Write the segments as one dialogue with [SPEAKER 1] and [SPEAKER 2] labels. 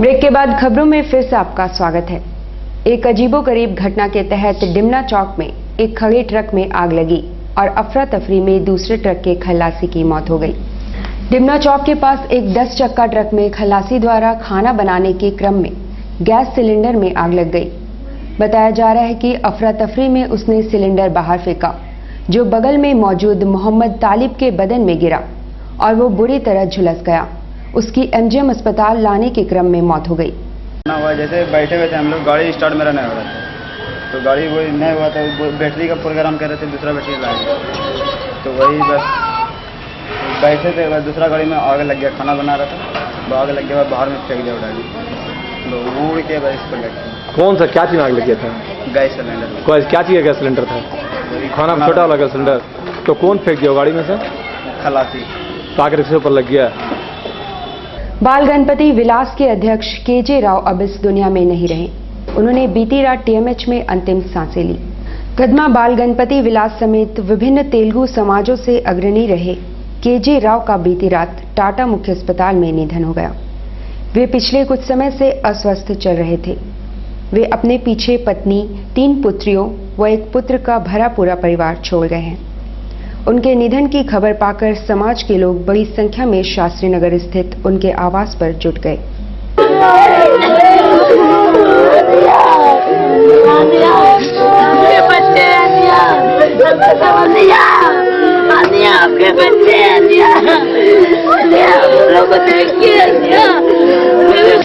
[SPEAKER 1] Break के बाद खबरों में फिर से आपका स्वागत है। एक अजीबोगरीब घटना के तहत डिमना चौक में एक खड़े ट्रक में आग लगी और अफरा तफरी में दूसरे ट्रक के खलासी की मौत हो गई। डिमना चौक के पास एक 10 चक्का ट्रक में खलासी द्वारा खाना बनाने के क्रम में गैस सिलेंडर में आग लग गई। बताया जा रहा है कि अफरा तफरी में उसने सिलेंडर बाहर फेंका, जो बगल में मौजूद मोहम्मद तालिब के बदन में गिरा और वो बुरी तरह झुलस गया। उसकी एमजीएम अस्पताल लाने के क्रम में मौत हो गई।
[SPEAKER 2] हुआ जैसे बैठे हुए थे हम लोग, गाड़ी स्टार्ट मेरा नहीं हो रहा था, तो गाड़ी वही नहीं हुआ था, बैटरी का प्रोग्राम कर रहे थे, दूसरा बैटरी लाए, तो वही बस बैठे थे, बस दूसरा गाड़ी में आग लग गया। खाना बना रहा था, तो आग लग गया, बाहर में फेंक दिया गाड़ी, तो उड़ के बस इस पर लग गया।
[SPEAKER 3] कौन सा क्या चीज आग लग गया था?
[SPEAKER 2] Gas cylinder.
[SPEAKER 3] क्या चीज का गैस सिलेंडर था? खाना में छोटा वाला गैस सिलेंडर। तो कौन फेंक दिया गाड़ी में से?
[SPEAKER 2] खलासी।
[SPEAKER 3] तो आग रिक्शे पर लग गया।
[SPEAKER 1] बाल गणपति विलास के अध्यक्ष केजे राव अब इस दुनिया में नहीं रहे। उन्होंने बीती रात टीएमएच में अंतिम सांसें ली। कदमा बाल गणपति विलास समेत विभिन्न तेलुगु समाजों से अग्रणी रहे केजे राव का बीती रात टाटा मुख्य अस्पताल में निधन हो गया। वे पिछले कुछ समय से अस्वस्थ चल रहे थे। वे अपने पीछे पत्नी, 3 पुत्रियों व एक पुत्र का भरा पूरा परिवार छोड़ गए हैं। उनके निधन की खबर पाकर समाज के लोग बड़ी संख्या में शास्त्री नगर स्थित उनके आवास पर जुट गए।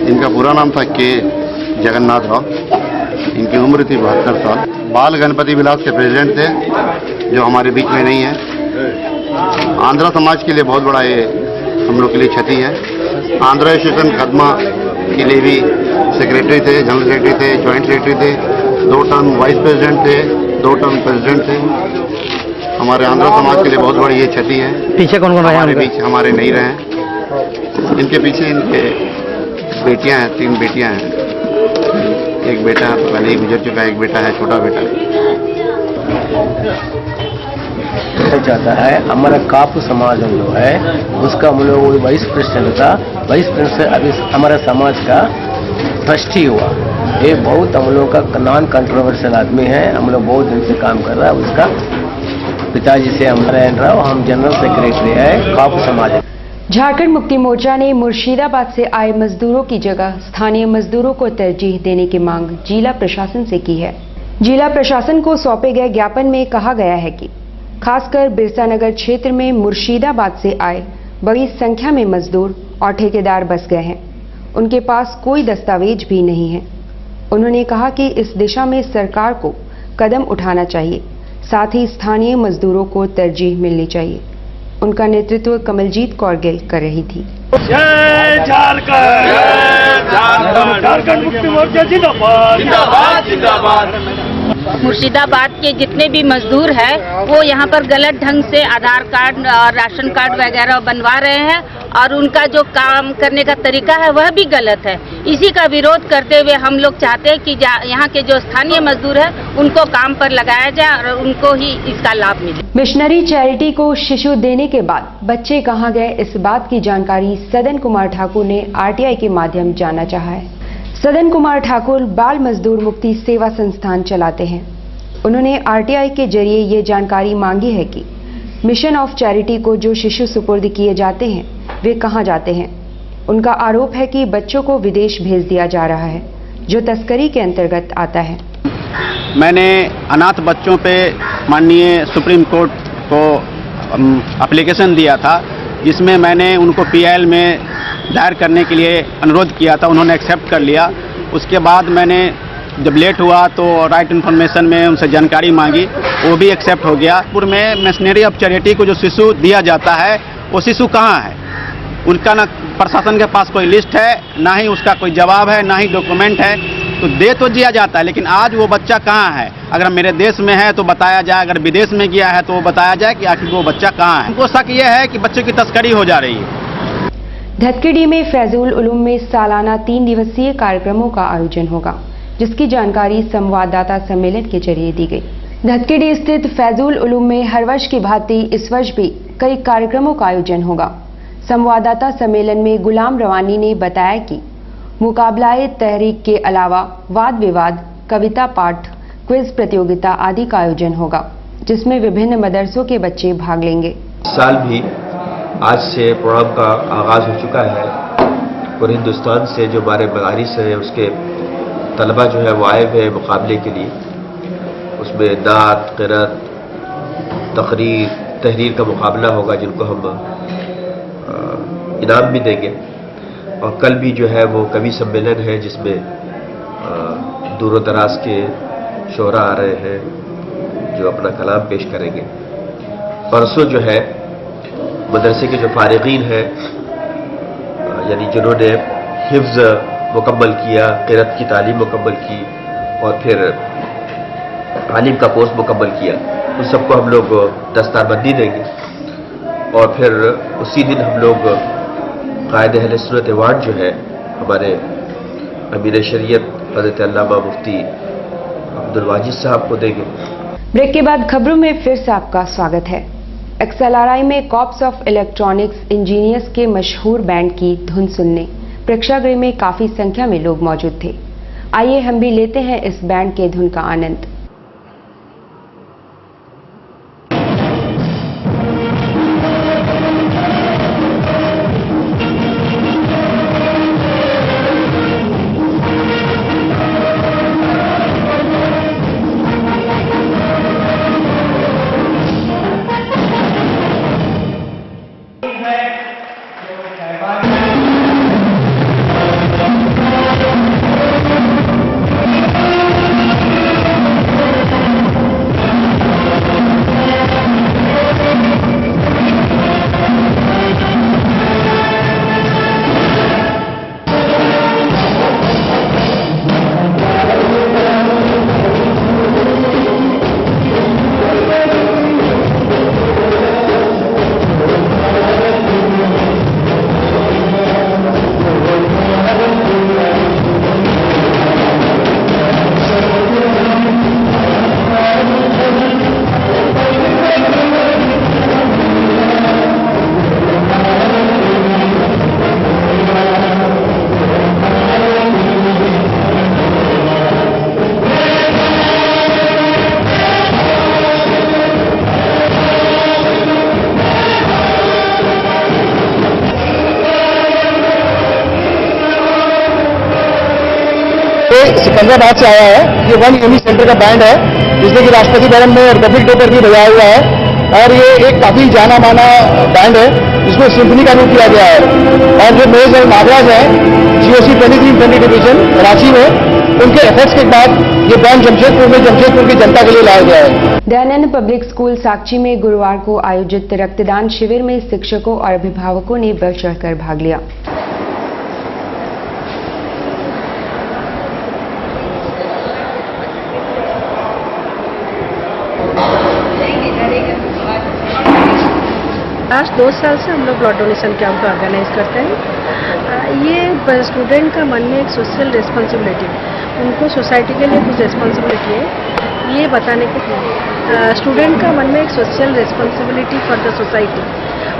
[SPEAKER 4] इनका पूरा नाम था के जगन्नाथ राव। इनकी उम्र थी 72 साल। बाल गणपति विलास के प्रेसिडेंट थे, जो हमारे बीच में नहीं है। आंध्रा समाज के लिए बहुत बड़ा ये हम लोग के लिए क्षति है। आंध्रा एसोसिएशन कदमा के लिए भी सेक्रेटरी थे, जनरल सेक्रेटरी थे, ज्वाइंट सेक्रेटरी थे, 2 टर्म वाइस प्रेसिडेंट थे, 2 टर्म प्रेसिडेंट थे। हमारे आंध्रा समाज के लिए बहुत बड़ी ये क्षति है।
[SPEAKER 5] पीछे कौन कौन
[SPEAKER 4] हमारे बीच हमारे नहीं रहे। इनके पीछे इनके बेटियां हैं, 3 बेटियां हैं। एक बेटा पहले ही गुजर चुका है, एक बेटा है, छोटा बेटा
[SPEAKER 5] जाता है। हमारा कापू समाज हम लोग है, उसका हम लोग वाइस प्रेसिडेंट था। वाइस प्रेसिडेंट से अभी हमारा समाज का ट्रस्टी हुआ। ये बहुत हम लोग का नॉन कंट्रोवर्शियल आदमी है। हम लोग बहुत दिन से काम कर रहा है। उसका पिताजी से हमारे हम जनरल सेक्रेटरी है कापू समाज।
[SPEAKER 1] झारखंड मुक्ति मोर्चा ने मुर्शिदाबाद से आए मजदूरों की जगह स्थानीय मजदूरों को तरजीह देने की मांग जिला प्रशासन से की है। जिला प्रशासन को सौंपे गए ज्ञापन में कहा गया है कि खासकर बिरसा नगर क्षेत्र में मुर्शिदाबाद से आए बड़ी संख्या में मजदूर और ठेकेदार बस गए हैं। उनके पास कोई दस्तावेज भी नहीं है। उन्होंने कहा कि इस दिशा में सरकार को कदम उठाना चाहिए, साथ ही स्थानीय मजदूरों को तरजीह मिलनी चाहिए। उनका नेतृत्व कमलजीत कौर गिल कर रही थी।
[SPEAKER 6] जय झारखंड, झारखंड मुक्ति मोर्चा जिंदाबाद, जिंदाबाद, जिंदाबाद।
[SPEAKER 7] मुर्शिदाबाद के जितने भी मजदूर हैं वो यहाँ पर गलत ढंग से आधार कार्ड और राशन कार्ड वगैरह बनवा रहे हैं और उनका जो काम करने का तरीका है वह भी गलत है। इसी का विरोध करते हुए हम लोग चाहते हैं कि यहाँ के जो स्थानीय मजदूर हैं उनको काम पर लगाया जाए और उनको ही इसका लाभ मिले।
[SPEAKER 1] मिशनरी चैरिटी को शिशु देने के बाद बच्चे कहाँ गए, इस बात की जानकारी सदन कुमार ठाकुर ने आरटीआई के माध्यम जानना चाहा है। सदन कुमार ठाकुर बाल मजदूर मुक्ति सेवा संस्थान चलाते हैं। उन्होंने आरटीआई के जरिए ये जानकारी मांगी है कि मिशन ऑफ चैरिटी को जो शिशु सुपुर्द किए जाते हैं वे कहां जाते हैं। उनका आरोप है कि बच्चों को विदेश भेज दिया जा रहा है, जो तस्करी के अंतर्गत आता है।
[SPEAKER 2] मैंने अनाथ बच्चों पे माननीय सुप्रीम कोर्ट को एप्लीकेशन दिया था, जिसमें मैंने उनको पीआईएल में दायर करने के लिए अनुरोध किया था। उन्होंने एक्सेप्ट कर लिया। उसके बाद मैंने जब लेट हुआ तो राइट इन्फॉर्मेशन में उनसे जानकारी मांगी, वो भी एक्सेप्ट हो गया। पूर्व में मिशनरी ऑफ चैरिटी को जो शिशु दिया जाता है वो शिशु कहाँ है, उनका ना प्रशासन के पास कोई लिस्ट है, ना ही उसका कोई जवाब है, ना ही डॉक्यूमेंट है। तो दे तो दिया जाता है, लेकिन आज वो बच्चा कहाँ है। अगर मेरे देश में है तो बताया जाए, अगर विदेश में गया है तो वो बताया जाए कि आखिर वो बच्चा कहाँ है। उनको शक ये है कि बच्चे की तस्करी हो जा रही है।
[SPEAKER 1] धतकेडी में फैजुल उलूम में सालाना 3 दिवसीय कार्यक्रमों का आयोजन होगा, जिसकी जानकारी संवाददाता सम्मेलन के जरिए दी गई। धतकेडी स्थित फैजुल उलूम में हर वर्ष की भांति इस वर्ष भी कई कार्यक्रमों का आयोजन होगा। संवाददाता सम्मेलन में गुलाम रवानी ने बताया कि मुकाबलाए तहरीक के अलावा वाद विवाद, कविता पाठ, क्विज प्रतियोगिता आदि का आयोजन होगा, जिसमें विभिन्न मदरसों के बच्चे भाग लेंगे।
[SPEAKER 8] इस साल भी आज से प्रोग्राम का आगाज हो चुका है। पूरे हिंदुस्तान से जो हमारे मदारिस हैं उसके तलबा जो है वो आए हुए मुकाबले के लिए। उसमें नात, क़िरात, तकरीर, तहरीर का मुकाबला होगा, जिनको हम इनाम भी देंगे। और कल भी जो है वो कवि सम्मेलन है, जिसमें दूर दराज के शोरा आ रहे हैं जो अपना कलाम पेश करेंगे। परसों जो है मदरसे के जो फारिगीन हैं, यानी जिन्होंने हिफ्ज़ मुकम्मल किया, क़िरात की तालीम मुकम्मल की और फिर तालीम का कोर्स मुकम्मल किया, उन सबको हम लोग दस्तारबंदी देंगे। और फिर उसी दिन हम लोग कायदे अहले सुन्नत अवार्ड जो है हमारे अमीर शरीयत हज़रत अल्लामा मुफ्ती अब्दुल वाजिद साहब को देंगे।
[SPEAKER 1] ब्रेक के बाद खबरों में फिर से आपका स्वागत है। XLRI में कॉर्प्स ऑफ इलेक्ट्रॉनिक्स इंजीनियर्स के मशहूर बैंड की धुन सुनने प्रेक्षागृह में काफी संख्या में लोग मौजूद थे। आइए हम भी लेते हैं इस बैंड के धुन का आनंद।
[SPEAKER 9] सिकंदराबाद से आया है। ये वन यूनी सेंटर का बैंड है, जिसने कि राष्ट्रपति भवन में रिपब्लिक डे पर भी बजाया हुआ है। और ये एक काफी जाना माना बैंड है, जिसको सिम्फनी का रूप दिया गया है। और जो मेजर नागराज है GOC 23 डिवीजन रांची में, उनके एफर्ट्स के बाद ये बैंड जमशेदपुर की जनता के लिए लाया गया है।
[SPEAKER 1] दयानंद पब्लिक स्कूल साकची में गुरुवार को आयोजित रक्तदान शिविर में शिक्षकों और अभिभावकों ने बढ़ चढ़कर भाग लिया।
[SPEAKER 10] लास्ट 2 साल से हम लोग ब्लड डोनेशन कैंप ऑर्गेनाइज करते हैं। ये स्टूडेंट का मन में एक सोशल रिस्पॉन्सिबिलिटी, उनको सोसाइटी के लिए कुछ रिस्पॉन्सिबिलिटी है, ये बताने के लिए स्टूडेंट का मन में एक social responsibility for the society,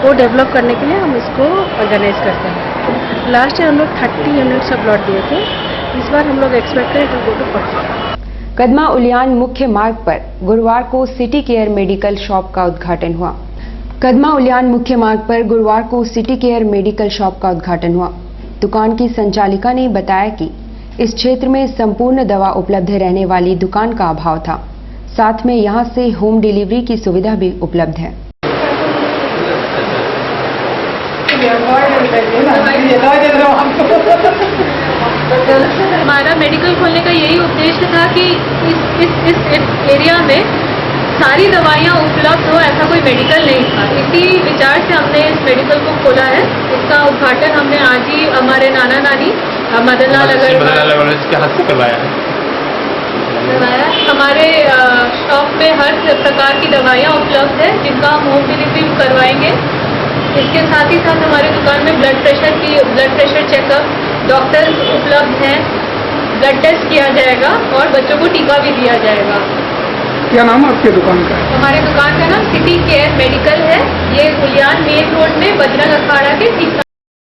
[SPEAKER 10] वो डेवलप करने के लिए हम इसको ऑर्गेनाइज करते हैं। लास्ट ईयर हम लोग 30 यूनिट्स ऑफ ब्लड दिए थे, इस बार हम लोग एक्सपेक्ट करें to go to 40।
[SPEAKER 1] Kadma Uliyan मुख्य मार्ग पर गुरुवार को सिटी केयर मेडिकल शॉप का उद्घाटन हुआ। कदमा उलियान मुख्य मार्ग पर गुरुवार को सिटी केयर मेडिकल शॉप का उद्घाटन हुआ। दुकान की संचालिका ने बताया कि इस क्षेत्र में संपूर्ण दवा उपलब्ध रहने वाली दुकान का अभाव था, साथ में यहां से होम डिलीवरी की सुविधा भी उपलब्ध है।
[SPEAKER 11] हमारा मेडिकल खोलने का यही उद्देश्य था कि इस एरिया में सारी दवाइयाँ उपलब्ध हो, ऐसा कोई मेडिकल नहीं था। इसी विचार से हमने इस मेडिकल को खोला है। इसका उद्घाटन हमने आज ही हमारे नाना नानी मदनलाल अग्रवाल के हाथ से करवाया है। हमारे शॉप में हर प्रकार की दवाइयाँ उपलब्ध है, जिनका हम होम डिलीवरी करवाएंगे। इसके साथ ही साथ हमारी दुकान में ब्लड प्रेशर चेकअप, डॉक्टर्स उपलब्ध हैं, ब्लड टेस्ट किया जाएगा और बच्चों को टीका भी दिया जाएगा।
[SPEAKER 9] क्या नाम है आपकी दुकान का?
[SPEAKER 11] हमारे दुकान का नाम सिटी केयर मेडिकल है। ये उलियान मेन रोड में बजरंग अखाड़ा के ठीक